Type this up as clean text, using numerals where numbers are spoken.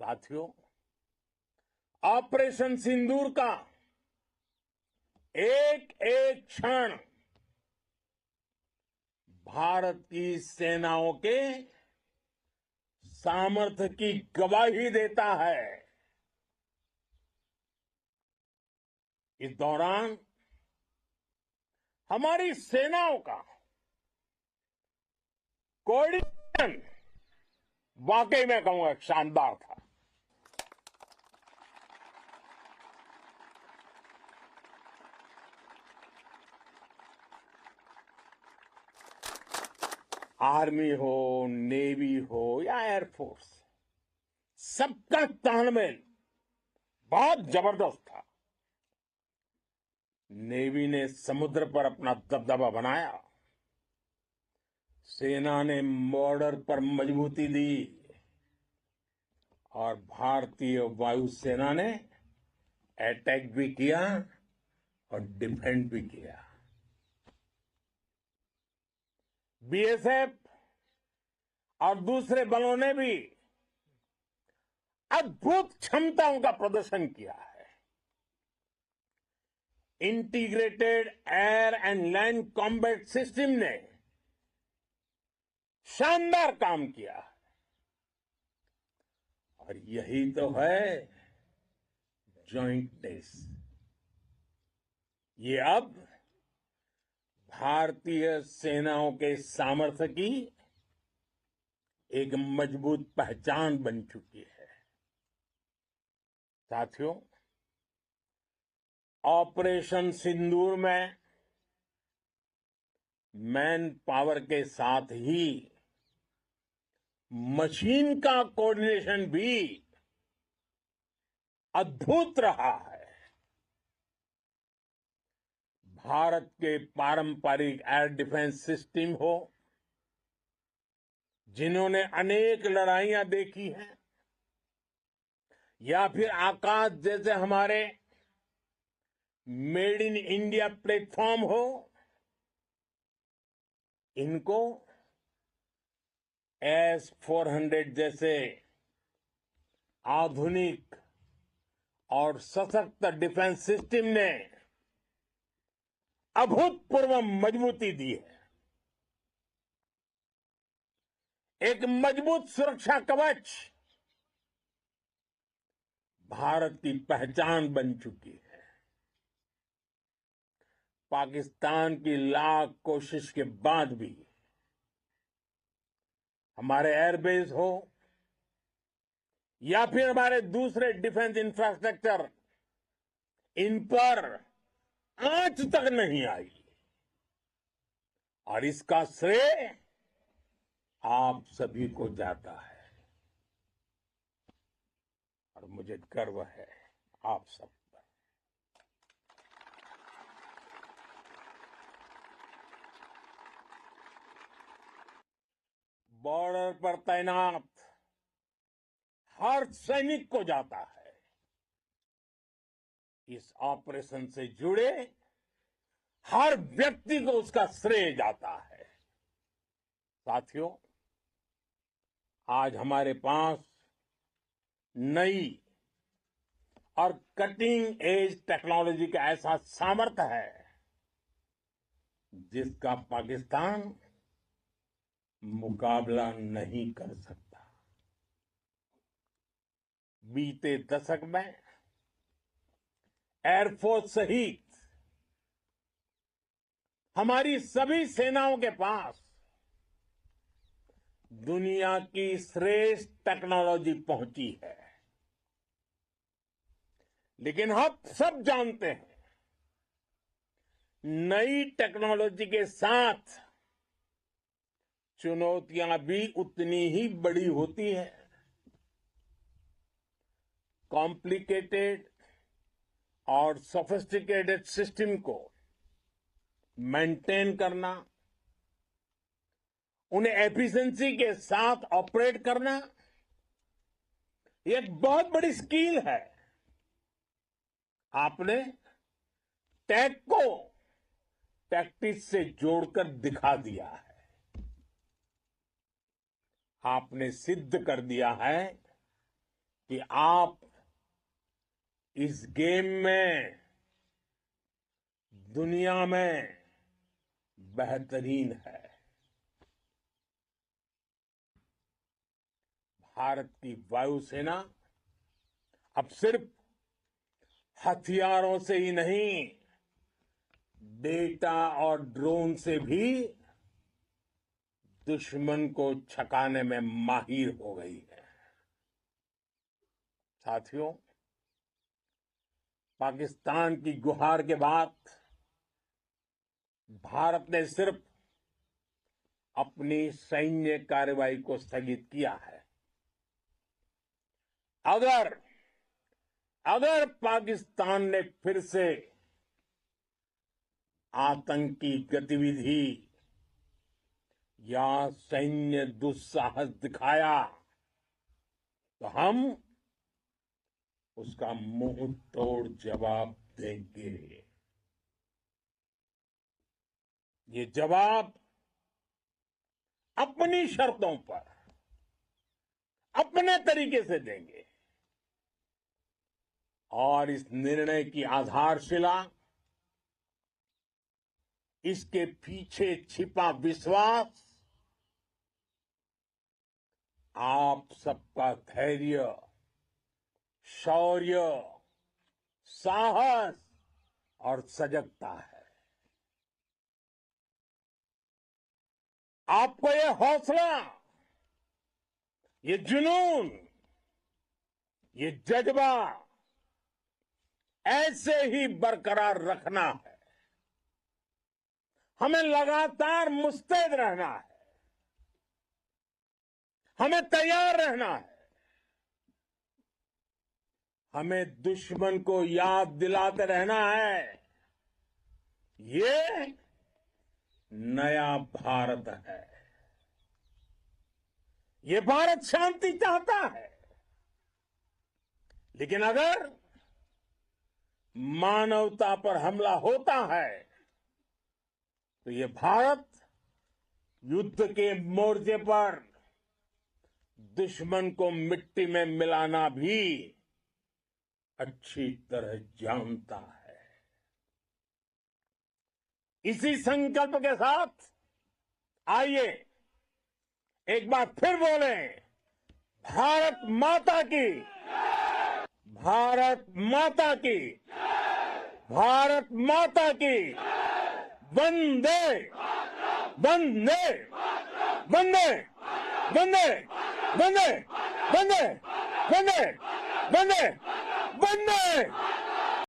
साथियों, ऑपरेशन सिंदूर का एक एक क्षण भारत की सेनाओं के सामर्थ्य की गवाही देता है। इस दौरान हमारी सेनाओं का कोऑर्डिनेशन वाकई में कहूंगा शानदार था। आर्मी हो, नेवी हो या एयरफोर्स, सबका तालमेल बहुत जबरदस्त था। नेवी ने समुद्र पर अपना दबदबा बनाया, सेना ने बॉर्डर पर मजबूती दी और भारतीय वायुसेना ने अटैक भी किया और डिफेंड भी किया। बीएसएफ और दूसरे बलों ने भी अद्भुत क्षमताओं का प्रदर्शन किया है। Integrated air and land combat system ने शानदार काम किया है और यही तो है जॉइंटनेस। ये अब भारतीय सेनाओं के सामर्थ्य की एक मजबूत पहचान बन चुकी है। साथियों, ऑपरेशन सिंदूर में मैन पावर के साथ ही मशीन का कोऑर्डिनेशन भी अद्भुत रहा है। भारत के पारंपरिक एयर डिफेंस सिस्टम हो, जिन्होंने अनेक लड़ाइयां देखी हैं, या फिर आकाश जैसे हमारे मेड इन इंडिया प्लेटफॉर्म हो, इनको S-400 जैसे आधुनिक और सशक्त डिफेंस सिस्टम ने अभूतपूर्व मजबूती दी है। एक मजबूत सुरक्षा कवच भारत की पहचान बन चुकी है। पाकिस्तान की लाख कोशिश के बाद भी हमारे एयरबेस हो या फिर हमारे दूसरे डिफेंस इंफ्रास्ट्रक्चर, इन पर आंच तक नहीं आई और इसका श्रेय आप सभी को जाता है और मुझे गर्व है आप सब पर। बॉर्डर पर तैनात हर सैनिक को जाता है। इस ऑपरेशन से जुड़े हर व्यक्ति को उसका श्रेय जाता है। साथियों, आज हमारे पास नई और कटिंग एज टेक्नोलॉजी का ऐसा सामर्थ्य है जिसका पाकिस्तान मुकाबला नहीं कर सकता। बीते दशक में एयरफोर्स सहित हमारी सभी सेनाओं के पास दुनिया की श्रेष्ठ टेक्नोलॉजी पहुंची है। लेकिन हम सब जानते हैं, नई टेक्नोलॉजी के साथ चुनौतियां भी उतनी ही बड़ी होती है। कॉम्प्लिकेटेड और सोफिस्टिकेटेड सिस्टम को मेंटेन करना, उन्हें एफिशिएंसी के साथ ऑपरेट करना, ये एक बहुत बड़ी स्किल है। आपने टेक को टैक्टिक्स से जोड़कर दिखा दिया है। आपने सिद्ध कर दिया है कि आप इस गेम में दुनिया में बेहतरीन है। भारत की वायुसेना अब सिर्फ हथियारों से ही नहीं, डेटा और ड्रोन से भी दुश्मन को छकाने में माहिर हो गई है। साथियों, पाकिस्तान की गुहार के बाद भारत ने सिर्फ अपनी सैन्य कार्रवाई को स्थगित किया है। अगर पाकिस्तान ने फिर से आतंकी गतिविधि या सैन्य दुस्साहस दिखाया तो हम उसका मुंह तोड़ जवाब देंगे। ये जवाब अपनी शर्तों पर, अपने तरीके से देंगे और इस निर्णय की आधारशिला इसके पीछे छिपा विश्वास आप सबका धैर्य, शौर्य, साहस और सजगता है। आपको ये हौसला, ये जुनून, ये जज्बा ऐसे ही बरकरार रखना है। हमें लगातार मुस्तैद रहना है, हमें तैयार रहना है। हमें दुश्मन को याद दिलाते रहना है, ये नया भारत है। ये भारत शांति चाहता है, लेकिन अगर मानवता पर हमला होता है तो ये भारत युद्ध के मोर्चे पर दुश्मन को मिट्टी में मिलाना भी अच्छी तरह जानता है। इसी संकल्प के साथ आइए एक बार फिर बोलें, भारत माता की, भारत माता की, भारत माता की, वंदे वंदे वंदे वंदे वंदे वंदे वंदे वंदे वंदे